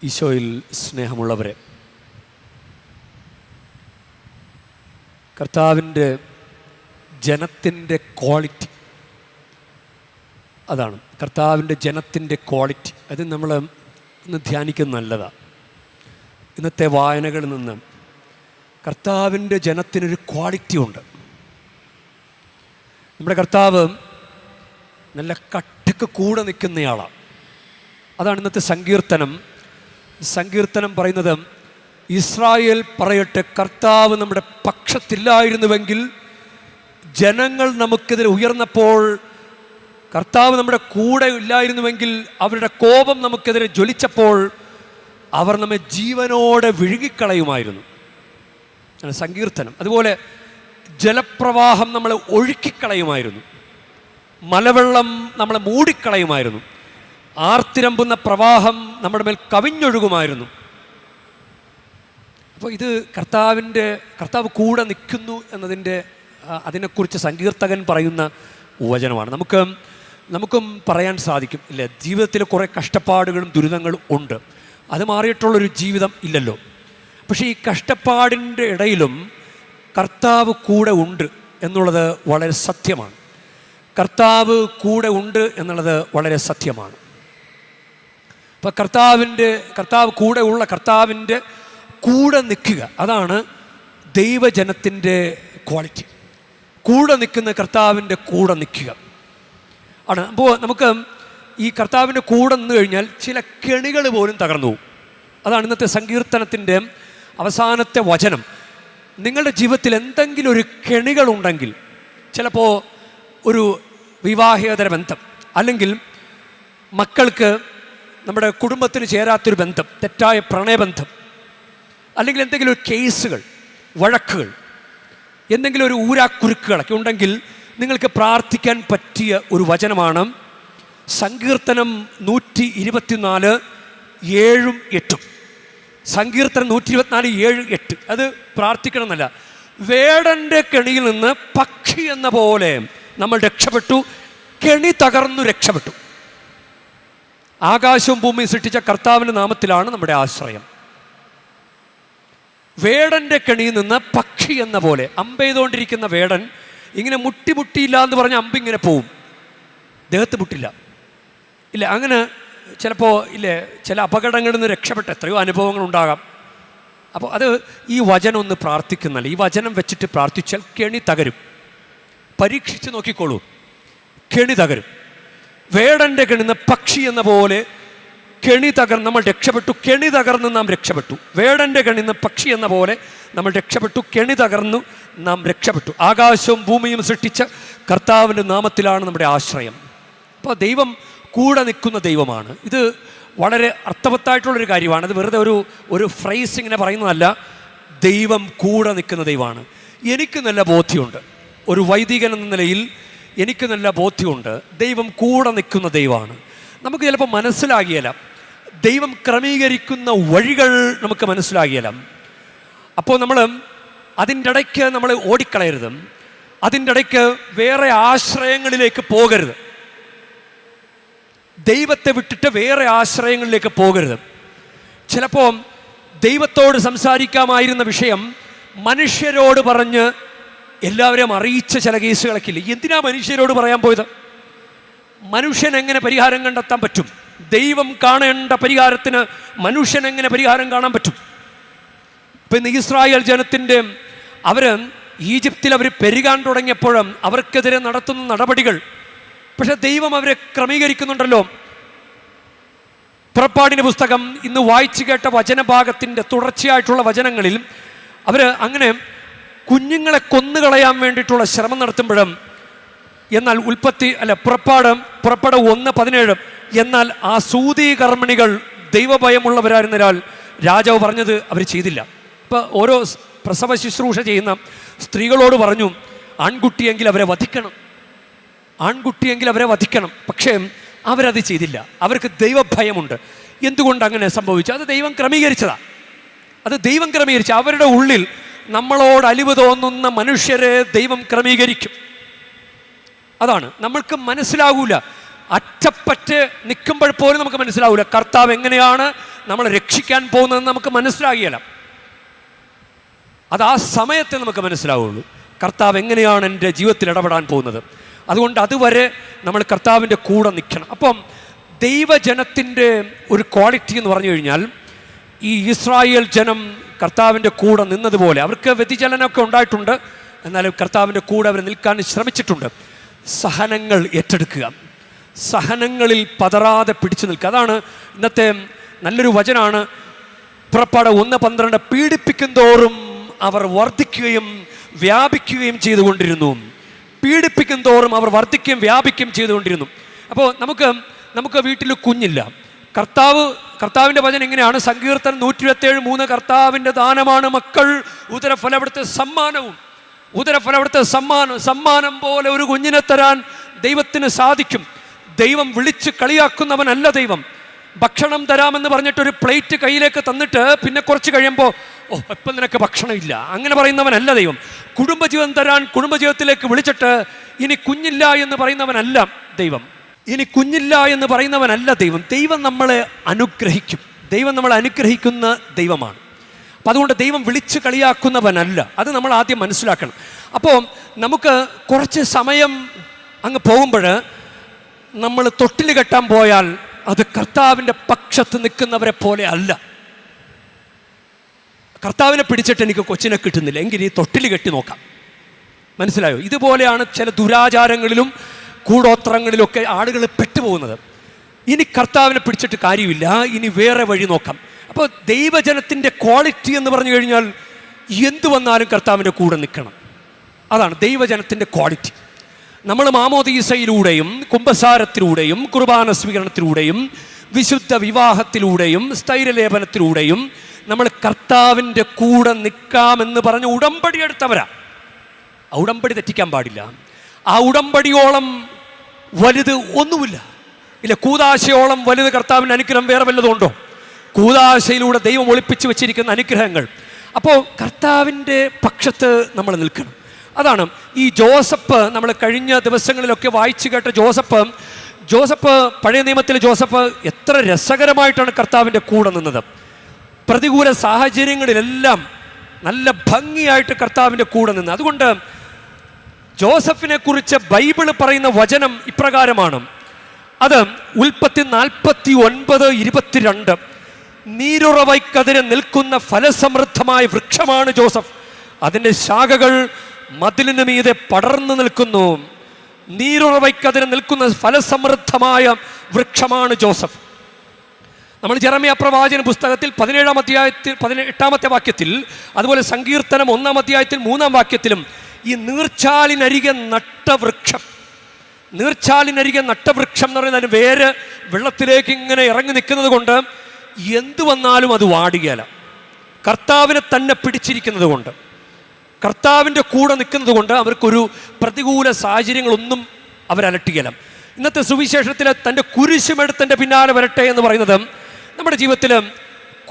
ഈശോയിൽ സ്നേഹമുള്ളവരെ, കർത്താവിൻ്റെ ജനത്തിൻ്റെ ക്വാളിറ്റി അതാണ്. കർത്താവിൻ്റെ ജനത്തിൻ്റെ ക്വാളിറ്റി അത് നമ്മൾ ഇന്ന് ധ്യാനിക്കുന്നത് നല്ലതാണ്. ഇന്നത്തെ വായനകളിൽ നിന്ന് കർത്താവിൻ്റെ ജനത്തിനൊരു ക്വാളിറ്റി ഉണ്ട്. നമ്മുടെ കർത്താവ് നല്ല കട്ടക്ക് കൂടെ നിൽക്കുന്നയാളാണ്. അതാണ് ഇന്നത്തെ സങ്കീർത്തനം പറയുന്നത്. ഇസ്രായേൽ പറയട്ടെ, കർത്താവ് നമ്മുടെ പക്ഷത്തില്ലായിരുന്നുവെങ്കിൽ, ജനങ്ങൾ നമുക്കെതിരെ ഉയർന്നപ്പോൾ കർത്താവ് നമ്മുടെ കൂടെ ഇല്ലായിരുന്നുവെങ്കിൽ, അവരുടെ കോപം നമുക്കെതിരെ ജ്വലിച്ചപ്പോൾ അവർ നമ്മെ ജീവനോടെ വിഴുങ്ങിക്കളയുമായിരുന്നു. സങ്കീർത്തനം. അതുപോലെ ജലപ്രവാഹം നമ്മളെ ഒഴുക്കിക്കളയുമായിരുന്നു, മലവെള്ളം നമ്മളെ മൂടിക്കളയുമായിരുന്നു, ആർത്തിരമ്പുന്ന പ്രവാഹം നമ്മുടെ മേൽ കവിഞ്ഞൊഴുകുമായിരുന്നു. അപ്പോൾ ഇത് കർത്താവ് കൂടെ നിൽക്കുന്നു എന്നതിൻ്റെ അതിനെക്കുറിച്ച് സങ്കീർത്തകൻ പറയുന്ന വചനമാണ്. നമുക്കും പറയാൻ സാധിക്കും, ഇല്ലേ, ജീവിതത്തിൽ കുറേ കഷ്ടപ്പാടുകളും ദുരിതങ്ങളും ഉണ്ട്. അത് മാറിയിട്ടുള്ളൊരു ജീവിതം ഇല്ലല്ലോ. പക്ഷേ ഈ കഷ്ടപ്പാടിൻ്റെ ഇടയിലും കർത്താവ് കൂടെ ഉണ്ട് എന്നുള്ളത് വളരെ സത്യമാണ്. കർത്താവ് കൂടെ ഉണ്ട് എന്നുള്ളത് വളരെ സത്യമാണ്. അപ്പോൾ കർത്താവിൻ്റെ കൂടെ നിൽക്കുക, അതാണ് ദൈവജനത്തിൻ്റെ ക്വാളിറ്റി. കൂടെ നിൽക്കുന്ന കർത്താവിൻ്റെ കൂടെ നിൽക്കുക ആണ്. അപ്പോൾ നമുക്ക് ഈ കർത്താവിൻ്റെ കൂടെ നിന്ന് കഴിഞ്ഞാൽ ചില കെണികൾ പോലും തകർന്നു പോകും. അതാണ് ഇന്നത്തെ സങ്കീർത്തനത്തിൻ്റെ അവസാനത്തെ വചനം. നിങ്ങളുടെ ജീവിതത്തിൽ എന്തെങ്കിലും ഒരു കെണികളുണ്ടെങ്കിൽ, ചിലപ്പോൾ ഒരു വിവാഹേതര ബന്ധം, അല്ലെങ്കിൽ മക്കൾക്ക് നമ്മുടെ കുടുംബത്തിന് ചേരാത്തൊരു ബന്ധം, തെറ്റായ പ്രണയബന്ധം, അല്ലെങ്കിൽ എന്തെങ്കിലും ഒരു കേസുകൾ, വഴക്കുകൾ, എന്തെങ്കിലും ഒരു ഊരാക്കുരുക്കുകളൊക്കെ ഉണ്ടെങ്കിൽ നിങ്ങൾക്ക് പ്രാർത്ഥിക്കാൻ പറ്റിയ ഒരു വചനമാണ് സങ്കീർത്തനം 124, 7, 8. സങ്കീർത്തനം 124, 7, 8. അത് പ്രാർത്ഥിക്കണം എന്നല്ല, വേടൻ്റെ കെണിയിൽ നിന്ന് പക്ഷി എന്ന പോലെ നമ്മൾ രക്ഷപ്പെട്ടു, കെണി തകർന്നു രക്ഷപ്പെട്ടു. ആകാശവും ഭൂമിയും സൃഷ്ടിച്ച കർത്താവിൻ്റെ നാമത്തിലാണ് നമ്മുടെ ആശ്രയം. വേടൻ്റെ കെണിയിൽ നിന്ന് പക്ഷി എന്ന പോലെ, അമ്പെയ്തുകൊണ്ടിരിക്കുന്ന വേടൻ ഇങ്ങനെ മുട്ടിയില്ല എന്ന് പറഞ്ഞ അമ്പിങ്ങനെ പോവും, ദേഹത്ത് മുട്ടില്ല. ഇല്ല, അങ്ങനെ ചിലപ്പോൾ ഇല്ലേ, ചില അപകടങ്ങളിൽ നിന്ന് രക്ഷപ്പെട്ട എത്രയോ അനുഭവങ്ങൾ ഉണ്ടാകാം. അപ്പോൾ അത് ഈ വചനം ഒന്ന് പ്രാർത്ഥിക്കുന്നല്ല, ഈ വചനം വെച്ചിട്ട് പ്രാർത്ഥിച്ചാൽ കെണി തകരും. പരീക്ഷിച്ച് നോക്കിക്കോളൂ, കെണി തകരും. വേടൻ്റെ കെണിന്ന് പക്ഷി എന്ന പോലെ കെണി തകർന്ന് നമ്മൾ രക്ഷപ്പെട്ടു, കെണി തകർന്ന് നാം രക്ഷപ്പെട്ടു. വേടൻ്റെ കെണിന്ന് പക്ഷി എന്ന പോലെ നമ്മൾ രക്ഷപ്പെട്ടു, കെണി തകർന്നു നാം രക്ഷപ്പെട്ടു. ആകാശവും ഭൂമിയും സൃഷ്ടിച്ച കർത്താവിൻ്റെ നാമത്തിലാണ് നമ്മുടെ ആശ്രയം. അപ്പോൾ ദൈവം കൂടെ നിൽക്കുന്ന ദൈവമാണ്. ഇത് വളരെ അർത്ഥവത്തായിട്ടുള്ളൊരു കാര്യമാണ്. ഇത് വെറുതെ ഒരു ഫ്രേസ് ഇങ്ങനെ പറയുന്നതല്ല. ദൈവം കൂടെ നിൽക്കുന്ന ദൈവമാണ്. എനിക്ക് നല്ല ബോധ്യമുണ്ട്, ഒരു വൈദികൻ എന്ന നിലയിൽ എനിക്ക് നല്ല ബോധ്യമുണ്ട്, ദൈവം കൂടെ നിൽക്കുന്ന ദൈവമാണ്. നമുക്ക് ചിലപ്പോൾ മനസ്സിലാകിയല്ല, ദൈവം ക്രമീകരിക്കുന്ന വഴികൾ നമുക്ക് മനസ്സിലാകിയല്ല. അപ്പോൾ നമ്മൾ അതിൻ്റെ ഇടയ്ക്ക് നമ്മൾ ഓടിക്കളയരുത്, അതിൻ്റെ ഇടയ്ക്ക് വേറെ ആശ്രയങ്ങളിലേക്ക് പോകരുത്, ദൈവത്തെ വിട്ടിട്ട് വേറെ ആശ്രയങ്ങളിലേക്ക് പോകരുത്. ചിലപ്പോൾ ദൈവത്തോട് സംസാരിക്കാമായിരുന്ന വിഷയം മനുഷ്യരോട് പറഞ്ഞ് എല്ലാവരെയും അറിയിച്ച ചില കേസുകളൊക്കെ ഇല്ല. എന്തിനാ മനുഷ്യരോട് പറയാൻ പോയത്? മനുഷ്യൻ എങ്ങനെ പരിഹാരം കണ്ടെത്താൻ പറ്റും? ദൈവം കാണേണ്ട പരിഹാരത്തിന് മനുഷ്യൻ എങ്ങനെ പരിഹാരം കാണാൻ പറ്റും? ഇപ്പം ഇന്ന് ഇസ്രായേൽ ജനത്തിൻ്റെ ഈജിപ്തിൽ അവർ പെരുകാൻ തുടങ്ങിയപ്പോഴും അവർക്കെതിരെ നടത്തുന്ന നടപടികൾ, പക്ഷെ ദൈവം അവരെ ക്രമീകരിക്കുന്നുണ്ടല്ലോ. പുറപ്പാടിൻ്റെ പുസ്തകം ഇന്ന് വായിച്ചു കേട്ട വചനഭാഗത്തിൻ്റെ തുടർച്ചയായിട്ടുള്ള വചനങ്ങളിൽ അവർ അങ്ങനെ കുഞ്ഞുങ്ങളെ കൊന്നുകളയാൻ വേണ്ടിയിട്ടുള്ള ശ്രമം നടത്തുമ്പോഴും, എന്നാൽ പുറപ്പാട് 1:17, എന്നാൽ ആ സൂതീകർമ്മിണികൾ ദൈവഭയമുള്ളവരായിരുന്നതിനാൽ രാജാവ് പറഞ്ഞത് അവർ ചെയ്തില്ല. ഇപ്പോൾ ഓരോ പ്രസവ ശുശ്രൂഷ ചെയ്യുന്ന സ്ത്രീകളോട് പറഞ്ഞു, ആൺകുട്ടിയെങ്കിൽ അവരെ വധിക്കണം. പക്ഷേ അവരത് ചെയ്തില്ല. അവർക്ക് ദൈവഭയമുണ്ട്. എന്തുകൊണ്ട് അങ്ങനെ സംഭവിച്ചു? അത് ദൈവം ക്രമീകരിച്ചതാണ്. അവരുടെ ഉള്ളിൽ നമ്മളോട് അലിവ് തോന്നുന്ന മനുഷ്യരെ ദൈവം ക്രമീകരിക്കും. അതാണ് നമ്മൾക്ക് മനസ്സിലാകൂല. അറ്റപ്പറ്റ് നിൽക്കുമ്പോൾ പോലും നമുക്ക് മനസ്സിലാവില്ല കർത്താവ് എങ്ങനെയാണ് നമ്മളെ രക്ഷിക്കാൻ പോകുന്നതെന്ന് നമുക്ക് മനസ്സിലാകില്ല. അത് ആ സമയത്തെ നമുക്ക് മനസ്സിലാവുള്ളൂ, കർത്താവ് എങ്ങനെയാണ് എൻ്റെ ജീവിതത്തിൽ ഇടപെടാൻ പോകുന്നത്. അതുകൊണ്ട് അതുവരെ നമ്മൾ കർത്താവിൻ്റെ കൂടെ നിൽക്കണം. അപ്പം ദൈവജനത്തിൻ്റെ ഒരു ക്വാളിറ്റി എന്ന് പറഞ്ഞു കഴിഞ്ഞാൽ, ഈ ഇസ്രായേൽ ജനം കർത്താവിൻ്റെ കൂടെ നിന്നതുപോലെ, അവർക്ക് വ്യതിചലനമൊക്കെ ഉണ്ടായിട്ടുണ്ട്, എന്നാലും കർത്താവിൻ്റെ കൂടെ അവർ നിൽക്കാൻ ശ്രമിച്ചിട്ടുണ്ട്. സഹനങ്ങൾ ഏറ്റെടുക്കുക, സഹനങ്ങളിൽ പതറാതെ പിടിച്ചു നിൽക്കുക. അതാണ് ഇന്നത്തെ നല്ലൊരു വചനാണ് പുറപ്പാട് 1:12. പീഡിപ്പിക്കും തോറും അവർ വർദ്ധിക്കുകയും വ്യാപിക്കുകയും ചെയ്തുകൊണ്ടിരുന്നു. പീഡിപ്പിക്കും തോറും അവർ വർദ്ധിക്കുകയും വ്യാപിക്കുകയും ചെയ്തുകൊണ്ടിരുന്നു. അപ്പോൾ നമുക്ക് വീട്ടിൽ കുഞ്ഞില്ല. കർത്താവിൻ്റെ വചനം ഇങ്ങനെയാണ്, സങ്കീർത്തനം 127:3, കർത്താവിൻ്റെ ദാനമാണ് മക്കൾ, ഉദരഫലം അവിടുത്തെ സമ്മാനവും. ഉദരഫലം അവിടുത്തെ സമ്മാനം പോലെ ഒരു കുഞ്ഞിനെ തരാൻ ദൈവത്തിന് സാധിക്കും. ദൈവം വിളിച്ച് കളിയാക്കുന്നവനല്ല ദൈവം. ഭക്ഷണം തരാമെന്ന് പറഞ്ഞിട്ട് ഒരു പ്ലേറ്റ് കയ്യിലേക്ക് തന്നിട്ട് പിന്നെ കുറച്ച് കഴിയുമ്പോൾ ഇപ്പം നിനക്ക് ഭക്ഷണം ഇല്ല, അങ്ങനെ പറയുന്നവനല്ല ദൈവം. കുടുംബജീവൻ തരാൻ കുടുംബജീവിതത്തിലേക്ക് വിളിച്ചിട്ട് ഇനി കുഞ്ഞില്ല എന്ന് പറയുന്നവനല്ല ദൈവം. ദൈവം നമ്മളെ അനുഗ്രഹിക്കും. ദൈവം നമ്മളെ അനുഗ്രഹിക്കുന്ന ദൈവമാണ്. അപ്പം അതുകൊണ്ട് ദൈവം വിളിച്ച് കളിയാക്കുന്നവനല്ല. അത് നമ്മൾ ആദ്യം മനസ്സിലാക്കണം. അപ്പോൾ നമുക്ക് കുറച്ച് സമയം അങ്ങ് പോകുമ്പോൾ നമ്മൾ തൊട്ടിൽ കെട്ടാൻ പോയാൽ അത് കർത്താവിൻ്റെ പക്ഷത്ത് നിൽക്കുന്നവരെ പോലെ അല്ല. കർത്താവിനെ പിടിച്ചിട്ട് എനിക്ക് കൊച്ചിനെ കിട്ടുന്നില്ല, എങ്കിൽ ഈ തൊട്ടിൽ കെട്ടി നോക്കാം. മനസ്സിലായോ? ഇതുപോലെയാണ് ചില ദുരാചാരങ്ങളിലും കൂടോത്രങ്ങളിലൊക്കെ ആളുകൾ പെട്ടുപോകുന്നത്. ഇനി കർത്താവിനെ പിടിച്ചിട്ട് കാര്യമില്ല, ഇനി വേറെ വഴി നോക്കാം. അപ്പോൾ ദൈവജനത്തിൻ്റെ ക്വാളിറ്റി എന്ന് പറഞ്ഞു കഴിഞ്ഞാൽ എന്തു വന്നാലും കർത്താവിൻ്റെ കൂടെ നിൽക്കണം. അതാണ് ദൈവജനത്തിൻ്റെ ക്വാളിറ്റി. നമ്മൾ മാമോദീസയിലൂടെയും കുമ്പസാരത്തിലൂടെയും കുർബാന സ്വീകരണത്തിലൂടെയും വിശുദ്ധ വിവാഹത്തിലൂടെയും സ്ഥൈര്യലേപനത്തിലൂടെയും നമ്മൾ കർത്താവിൻ്റെ കൂടെ നിൽക്കാമെന്ന് പറഞ്ഞ് ഉടമ്പടി എടുത്തവരാ. ആ ഉടമ്പടി തെറ്റിക്കാൻ പാടില്ല. ആ ഉടമ്പടിയോളം വലുത് ഒന്നുമില്ല. ഇല്ല, കൂദാശയോളം വലുത് കർത്താവിൻ്റെ അനുഗ്രഹം വേറെ വല്ലതുണ്ടോ? കൂദാശയിലൂടെ ദൈവം ഒളിപ്പിച്ച് വെച്ചിരിക്കുന്ന അനുഗ്രഹങ്ങൾ. അപ്പോൾ കർത്താവിൻ്റെ പക്ഷത്ത് നമ്മൾ നിൽക്കണം. അതാണ് ഈ ജോസഫ്, നമ്മൾ കഴിഞ്ഞ ദിവസങ്ങളിലൊക്കെ വായിച്ചു കേട്ട ജോസഫ് പഴയ നിയമത്തിലെ ജോസഫ് എത്ര രസകരമായിട്ടാണ് കർത്താവിൻ്റെ കൂടെ നിന്നത്. പ്രതികൂല സാഹചര്യങ്ങളിലെല്ലാം നല്ല ഭംഗിയായിട്ട് കർത്താവിൻ്റെ കൂടെ നിന്ന്. അതുകൊണ്ട് ജോസഫിനെ കുറിച്ച് ബൈബിള് പറയുന്ന വചനം ഇപ്രകാരമാണ്. അത് ഉൽപ്പത്തി 49:22. നീരുറവയ്ക്കതിരെ നിൽക്കുന്ന ഫലസമൃദ്ധമായ വൃക്ഷമാണ് ജോസഫ്, അതിൻ്റെ ശാഖകൾ മതിലിന് മീതെ പടർന്നു നിൽക്കുന്നു. നീരുറവയ്ക്കതിരെ നിൽക്കുന്ന ഫലസമൃദ്ധമായ വൃക്ഷമാണ് ജോസഫ്. നമ്മൾ ജെറമ്യാ പ്രവാചന പുസ്തകത്തിൽ 17-ാം അധ്യായത്തിൽ 18-ാമത്തെ വാക്യത്തിൽ, അതുപോലെ സങ്കീർത്തനം 1-ാം അധ്യായത്തിൽ 3-ാം വാക്യത്തിലും ഈ നീർച്ചാലിനരികെ നട്ട വൃക്ഷം എന്ന് പറയുന്നതിന് വേര് വെള്ളത്തിലേക്ക് ഇങ്ങനെ ഇറങ്ങി നിൽക്കുന്നത് കൊണ്ട് എന്തു വന്നാലും അത് വാടുകയല്ല. കർത്താവിനെ തന്നെ പിടിച്ചിരിക്കുന്നത് കൊണ്ട്, കർത്താവിൻ്റെ കൂടെ നിൽക്കുന്നത് കൊണ്ട് അവർക്കൊരു പ്രതികൂല സാഹചര്യങ്ങളൊന്നും അവരലട്ടുകയില്ല. ഇന്നത്തെ സുവിശേഷത്തിൽ തൻ്റെ കുരിശുമെടുത്തൻ്റെ പിന്നാലെ വരട്ടെ എന്ന് പറയുന്നത്, നമ്മുടെ ജീവിതത്തിൽ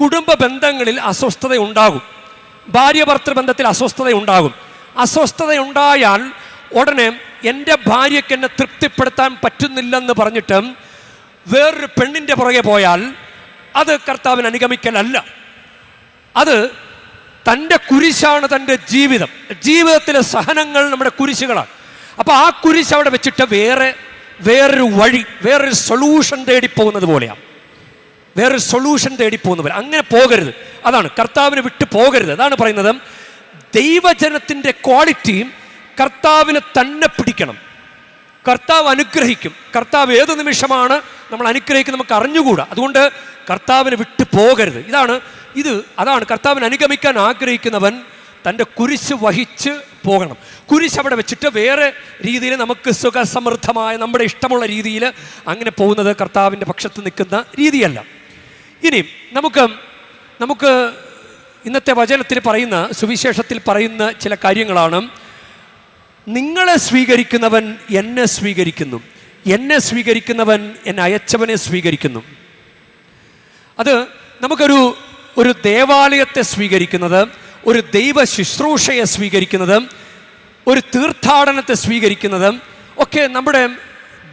കുടുംബ ബന്ധങ്ങളിൽ അസ്വസ്ഥത ഉണ്ടാകും, ഭാര്യ ഭർത്തൃ ബന്ധത്തിൽ അസ്വസ്ഥത ഉണ്ടാകും. അസ്വസ്ഥത ഉണ്ടായാൽ ഉടനെ എൻ്റെ ഭാര്യയ്ക്ക് എന്നെ തൃപ്തിപ്പെടുത്താൻ പറ്റുന്നില്ലെന്ന് പറഞ്ഞിട്ട് വേറൊരു പെണ്ണിൻ്റെ പുറകെ പോയാൽ അത് കർത്താവിന് അനുഗമിക്കലല്ല. അത് തൻ്റെ കുരിശാണ്, തൻ്റെ ജീവിതത്തിലെ സഹനങ്ങൾ നമ്മുടെ കുരിശുകളാണ്. അപ്പോൾ ആ കുരിശ് അവിടെ വെച്ചിട്ട് വേറൊരു വഴി, വേറൊരു സൊല്യൂഷൻ തേടിപ്പോകുന്നത് പോലെയാണ്. അങ്ങനെ പോകരുത്. അതാണ് കർത്താവിനെ വിട്ടു പോകരുത്. അതാണ് പറയുന്നത്, ദൈവജനത്തിൻ്റെ ക്വാളിറ്റി കർത്താവിനെ തന്നെ പിടിക്കണം. കർത്താവ് അനുഗ്രഹിക്കും. കർത്താവ് ഏത് നിമിഷമാണ് നമ്മൾ അനുഗ്രഹിക്കുന്നത് നമുക്ക് അറിഞ്ഞുകൂടാ. അതുകൊണ്ട് കർത്താവിനെ വിട്ടു പോകരുത്. അതാണ് കർത്താവിനെ അനുഗമിക്കാൻ ആഗ്രഹിക്കുന്നവൻ തൻ്റെ കുരിശ് വഹിച്ച് പോകണം. കുരിശ് അവിടെ വെച്ചിട്ട് വേറെ രീതിയിൽ നമുക്ക് സുഖസമൃദ്ധമായ നമ്മുടെ ഇഷ്ടമുള്ള രീതിയിൽ അങ്ങനെ പോകുന്നത് കർത്താവിൻ്റെ പക്ഷത്ത് നിൽക്കുന്ന രീതിയല്ല. ഇനി നമുക്ക് ഇന്നത്തെ വചനത്തിൽ പറയുന്ന, സുവിശേഷത്തിൽ പറയുന്ന ചില കാര്യങ്ങളാണ്. നിങ്ങളെ സ്വീകരിക്കുന്നവൻ എന്നെ സ്വീകരിക്കുന്നു, എന്നെ സ്വീകരിക്കുന്നവൻ എന്നെ അയച്ചവനെ സ്വീകരിക്കുന്നു. അത് നമുക്കൊരു ദേവാലയത്തെ സ്വീകരിക്കുന്നത്, ഒരു ദൈവ ശുശ്രൂഷയെ സ്വീകരിക്കുന്നത്, ഒരു തീർത്ഥാടനത്തെ സ്വീകരിക്കുന്നത് ഒക്കെ നമ്മുടെ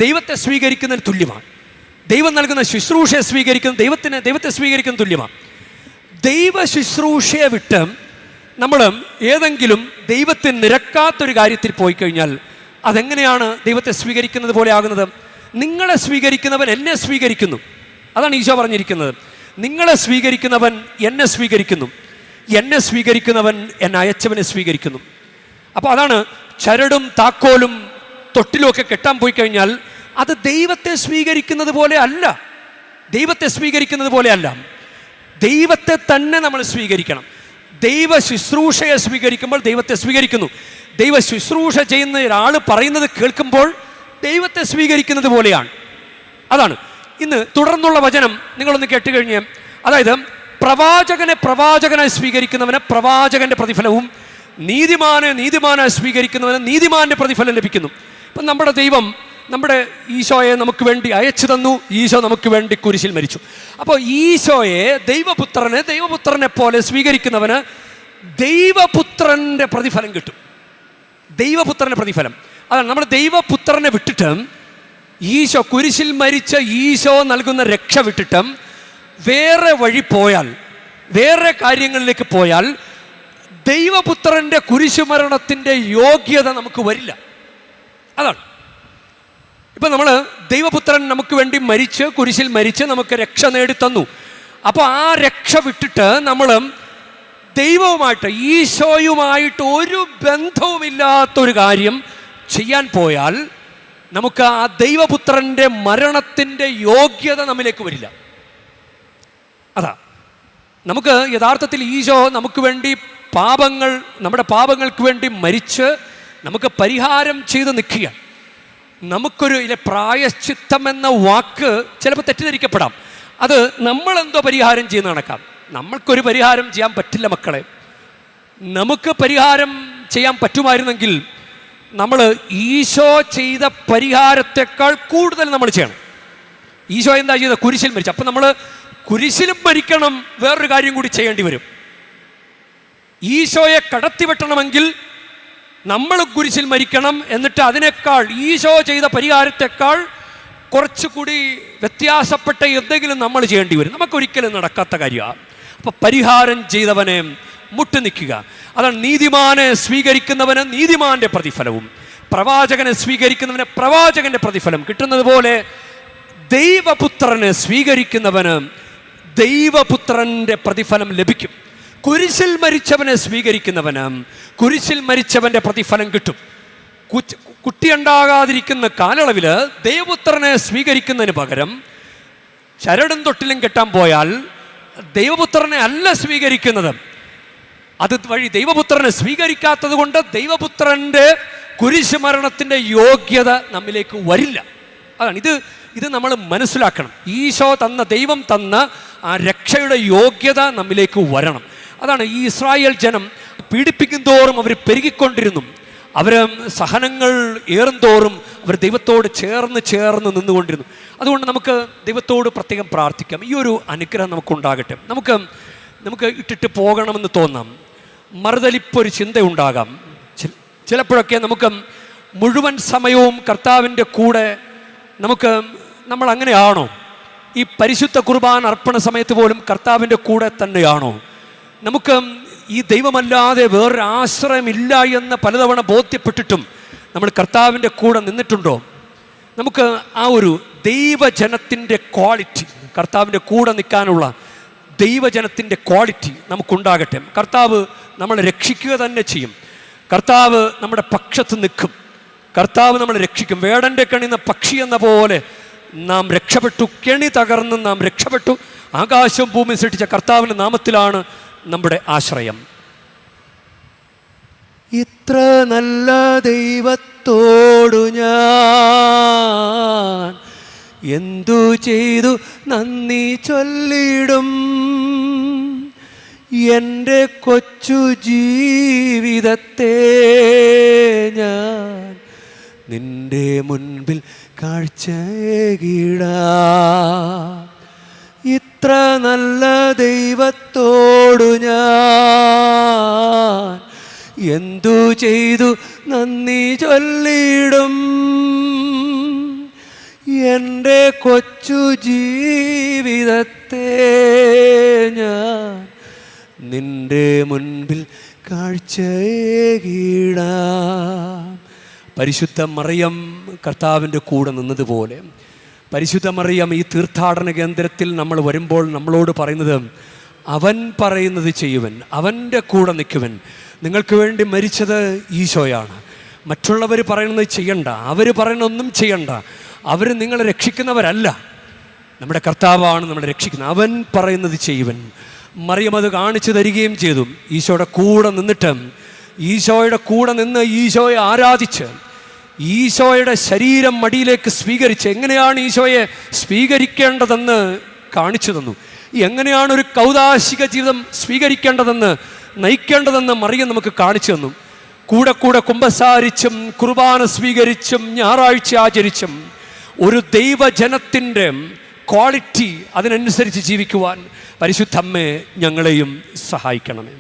ദൈവത്തെ സ്വീകരിക്കുന്നതിന് തുല്യമാണ്. ദൈവം നൽകുന്ന ശുശ്രൂഷയെ സ്വീകരിക്കുന്ന ദൈവത്തെ സ്വീകരിക്കുന്ന തുല്യമാണ്. ദൈവ ശുശ്രൂഷയെ വിട്ട് നമ്മൾ ഏതെങ്കിലും ദൈവത്തിന് നിരക്കാത്തൊരു കാര്യത്തിൽ പോയി കഴിഞ്ഞാൽ അതെങ്ങനെയാണ് ദൈവത്തെ സ്വീകരിക്കുന്നത് പോലെ ആകുന്നത്? നിങ്ങളെ സ്വീകരിക്കുന്നവൻ എന്നെ സ്വീകരിക്കുന്നു. അതാണ് ഈശോ പറഞ്ഞിരിക്കുന്നത്. നിങ്ങളെ സ്വീകരിക്കുന്നവൻ എന്നെ സ്വീകരിക്കുന്നു, എന്നെ സ്വീകരിക്കുന്നവൻ എന്നെ അയച്ചവനെ സ്വീകരിക്കുന്നു. അപ്പോൾ അതാണ് ചരടും താക്കോലും തൊട്ടിലുമൊക്കെ കെട്ടാൻ പോയി കഴിഞ്ഞാൽ അത് ദൈവത്തെ സ്വീകരിക്കുന്നത് പോലെ അല്ല. ദൈവത്തെ സ്വീകരിക്കുന്നത് പോലെ അല്ല. ദൈവത്തെ തന്നെ നമ്മൾ സ്വീകരിക്കണം. ദൈവ ശുശ്രൂഷയെ സ്വീകരിക്കുമ്പോൾ ദൈവത്തെ സ്വീകരിക്കുന്നു. ദൈവ ശുശ്രൂഷ ചെയ്യുന്ന ഒരാൾ പറയുന്നത് കേൾക്കുമ്പോൾ ദൈവത്തെ സ്വീകരിക്കുന്നത് പോലെയാണ്. അതാണ് ഇന്ന് തുടർന്നുള്ള വചനം നിങ്ങളൊന്ന് കേട്ടുകഴിഞ്ഞ്, അതായത് പ്രവാചകനായി സ്വീകരിക്കുന്നവന് പ്രവാചകന്റെ പ്രതിഫലവും നീതിമാനായി സ്വീകരിക്കുന്നവന് നീതിമാന്റെ പ്രതിഫലം ലഭിക്കുന്നു. ഇപ്പം നമ്മുടെ ദൈവം നമ്മുടെ ഈശോയെ നമുക്ക് വേണ്ടി അയച്ചു തന്നു. ഈശോ നമുക്ക് വേണ്ടി കുരിശിൽ മരിച്ചു. അപ്പോൾ ഈശോയെ ദൈവപുത്രനെ പോലെ സ്വീകരിക്കുന്നവന് ദൈവപുത്രൻ്റെ പ്രതിഫലം കിട്ടും. ദൈവപുത്രൻ്റെ പ്രതിഫലം അതാണ്. നമ്മൾ ദൈവപുത്രനെ വിട്ടിട്ട് ഈശോ കുരിശിൽ മരിച്ച ഈശോ നൽകുന്ന രക്ഷ വിട്ടിട്ട് വേറെ വഴി പോയാൽ, വേറെ കാര്യങ്ങളിലേക്ക് പോയാൽ ദൈവപുത്രൻ്റെ കുരിശുമരണത്തിൻ്റെ യോഗ്യത നമുക്ക് വരില്ല. അതാണ്. ഇപ്പം നമ്മൾ ദൈവപുത്രൻ നമുക്ക് വേണ്ടി കുരിശിൽ മരിച്ച് നമുക്ക് രക്ഷ നേടിത്തന്നു. അപ്പോൾ ആ രക്ഷ വിട്ടിട്ട് നമ്മൾ ദൈവവുമായിട്ട് ഈശോയുമായിട്ട് ഒരു ബന്ധവുമില്ലാത്തൊരു കാര്യം ചെയ്യാൻ പോയാൽ നമുക്ക് ആ ദൈവപുത്രൻ്റെ മരണത്തിൻ്റെ യോഗ്യത നമ്മിലേക്ക് വരില്ല. അതാ നമുക്ക് യഥാർത്ഥത്തിൽ ഈശോ നമുക്ക് വേണ്ടി നമ്മുടെ പാപങ്ങൾക്ക് വേണ്ടി മരിച്ച് നമുക്ക് പരിഹാരം ചെയ്ത് നിൽക്കുക. നമുക്കൊരു പ്രായശ്ചിത്തം എന്ന വാക്ക് ചിലപ്പോൾ തെറ്റിദ്ധരിക്കപ്പെടാം. അത് നമ്മളെന്തോ പരിഹാരം ചെയ്യുന്ന കണക്കാം. നമ്മൾക്കൊരു പരിഹാരം ചെയ്യാൻ പറ്റില്ല മക്കളെ. നമുക്ക് പരിഹാരം ചെയ്യാൻ പറ്റുമായിരുന്നെങ്കിൽ നമ്മൾ ഈശോ ചെയ്ത പരിഹാരത്തെക്കാൾ കൂടുതൽ നമ്മൾ ചെയ്യണം. ഈശോ എന്താ ചെയ്ത? കുരിശിൽ മരിച്ചു. അപ്പം നമ്മൾ കുരിശിലും മരിക്കണം, വേറൊരു കാര്യം കൂടി ചെയ്യേണ്ടി വരും. ഈശോയെ കടത്തിവെട്ടണമെങ്കിൽ നമ്മൾ കുരിശിൽ മരിക്കണം. എന്നിട്ട് അതിനേക്കാൾ ഈശോ ചെയ്ത പരിഹാരത്തെക്കാൾ കുറച്ചുകൂടി വ്യത്യാസപ്പെട്ട എന്തെങ്കിലും നമ്മൾ ചെയ്യേണ്ടി വരും. നമുക്കൊരിക്കലും നടക്കാത്ത കാര്യമാണ്. അപ്പം പരിഹാരം ചെയ്തവനെ മുട്ടുനിൽക്കുക. അതാണ് നീതിമാനെ സ്വീകരിക്കുന്നവന് നീതിമാന്റെ പ്രതിഫലവും പ്രവാചകനെ സ്വീകരിക്കുന്നവന് പ്രവാചകന്റെ പ്രതിഫലം കിട്ടുന്നത് പോലെ ദൈവപുത്രനെ സ്വീകരിക്കുന്നവന് ദൈവപുത്രന്റെ പ്രതിഫലം ലഭിക്കും. കുരിശിൽ മരിച്ചവനെ സ്വീകരിക്കുന്നവന് കുരിശിൽ മരിച്ചവന്റെ പ്രതിഫലം കിട്ടും. കുട്ടിയുണ്ടാകാതിരിക്കുന്ന കാലയളവിൽ ദൈവപുത്രനെ സ്വീകരിക്കുന്നതിന് പകരം ചരടും തൊട്ടിലും കെട്ടാൻ പോയാൽ ദൈവപുത്രനെ അല്ല സ്വീകരിക്കുന്നത്. അത് വഴി ദൈവപുത്രനെ സ്വീകരിക്കാത്തത് കൊണ്ട് ദൈവപുത്രൻ്റെ കുരിശ് മരണത്തിൻ്റെ യോഗ്യത നമ്മിലേക്ക് വരില്ല. അതാണ് ഇത് നമ്മൾ മനസ്സിലാക്കണം. ഈശോ ദൈവം തന്ന ആ രക്ഷയുടെ യോഗ്യത നമ്മിലേക്ക് വരണം. അതാണ് ഈ ഇസ്രായേൽ ജനം പീഡിപ്പിക്കും തോറും അവർ പെരുകിക്കൊണ്ടിരുന്നു. അവർ സഹനങ്ങൾ ഏറുന്തോറും അവർ ദൈവത്തോട് ചേർന്ന് നിന്നുകൊണ്ടിരുന്നു. അതുകൊണ്ട് നമുക്ക് ദൈവത്തോട് പ്രത്യേകം പ്രാർത്ഥിക്കാം. ഈ ഒരു അനുഗ്രഹം നമുക്കുണ്ടാകട്ടെ. നമുക്ക് ഇട്ടിട്ട് പോകണമെന്ന് തോന്നാം, മറുതലിപ്പൊരു ചിന്തയുണ്ടാകാം. ചിലപ്പോഴൊക്കെ നമുക്ക് മുഴുവൻ സമയവും കർത്താവിൻ്റെ കൂടെ നമ്മൾ അങ്ങനെയാണോ? ഈ പരിശുദ്ധ കുർബാന അർപ്പണ സമയത്ത് പോലും കർത്താവിൻ്റെ കൂടെ തന്നെയാണോ? നമുക്ക് ഈ ദൈവമല്ലാതെ വേറൊരു ആശ്രയമില്ല എന്ന് പലതവണ ബോധ്യപ്പെട്ടിട്ടും നമ്മൾ കർത്താവിൻ്റെ കൂടെ നിന്നിട്ടുണ്ടോ? നമുക്ക് ആ ഒരു ദൈവജനത്തിൻ്റെ ക്വാളിറ്റി, കർത്താവിൻ്റെ കൂടെ നിൽക്കാനുള്ള ദൈവജനത്തിൻ്റെ ക്വാളിറ്റി നമുക്കുണ്ടാകട്ടെ. കർത്താവ് നമ്മളെ രക്ഷിക്കുക തന്നെ ചെയ്യും. കർത്താവ് നമ്മുടെ പക്ഷത്ത് നിൽക്കും. കർത്താവ് നമ്മളെ രക്ഷിക്കും. വേടൻ്റെ കണിന്ന പക്ഷി എന്ന പോലെ നാം രക്ഷപ്പെട്ടു. കെണി തകർന്ന് നാം രക്ഷപ്പെട്ടു. ആകാശവും ഭൂമി സൃഷ്ടിച്ച കർത്താവിൻ്റെ നാമത്തിലാണ് നമ്മുടെ ആശ്രയം. ഇത്ര നല്ല ദൈവത്തോടു ഞാൻ എന്തു ചെയ്തു നന്ദി ചൊല്ലിടും. എൻ്റെ കൊച്ചു ജീവിതത്തെ ഞാൻ നിന്റെ മുൻപിൽ കാഴ്ചയിടാം. ഇത്ര നല്ല ദൈവത്തോടു ഞാൻ എന്തു ചെയ്തു നന്ദി ചൊല്ലിടും. എൻ്റെ കൊച്ചു ജീവിതത്തെ ഞാൻ നിന്റെ മുൻപിൽ കാഴ്ചയേകിടാം. പരിശുദ്ധ മറിയം കർത്താവിൻ്റെ കൂടെ നിന്നതുപോലെ പരിശുദ്ധ മറിയം ഈ തീർത്ഥാടന കേന്ദ്രത്തിൽ നമ്മൾ വരുമ്പോൾ നമ്മളോട് പറയുന്നത്, അവൻ പറയുന്നത് ചെയ്യുവൻ, അവൻ്റെ കൂടെ നിൽക്കുവൻ. നിങ്ങൾക്ക് വേണ്ടി മരിച്ചത് ഈശോയാണ്. മറ്റുള്ളവർ പറയുന്നത് ചെയ്യണ്ട, അവർ പറയുന്നൊന്നും ചെയ്യണ്ട. അവർ നിങ്ങളെ രക്ഷിക്കുന്നവരല്ല, നമ്മുടെ കർത്താവാണ് നമ്മളെ രക്ഷിക്കുന്നത്. അവൻ പറയുന്നത് ചെയ്യുവൻ. മറിയം അത് കാണിച്ചു തരികയും ചെയ്തു. ഈശോയുടെ കൂടെ നിന്നിട്ട്, ഈശോയുടെ കൂടെ നിന്ന് ഈശോയെ ആരാധിച്ച്, ഈശോയുടെ ശരീരം മടിയിലേക്ക് സ്വീകരിച്ച്, എങ്ങനെയാണ് ഈശോയെ സ്വീകരിക്കേണ്ടതെന്ന് കാണിച്ചു തന്നു. എങ്ങനെയാണ് ഒരു കൗദാശിക ജീവിതം സ്വീകരിക്കേണ്ടതെന്ന്, നയിക്കേണ്ടതെന്ന് മറിയം നമുക്ക് കാണിച്ചു തന്നു. കൂടെ കൂടെ കുമ്പസാരിച്ചും കുർബാന സ്വീകരിച്ചും ഞായറാഴ്ച ആചരിച്ചും ഒരു ദൈവജനത്തിൻ്റെ ക്വാളിറ്റി അതിനനുസരിച്ച് ജീവിക്കുവാൻ പരിശുദ്ധ അമ്മേ ഞങ്ങളെയും സഹായിക്കണമേ.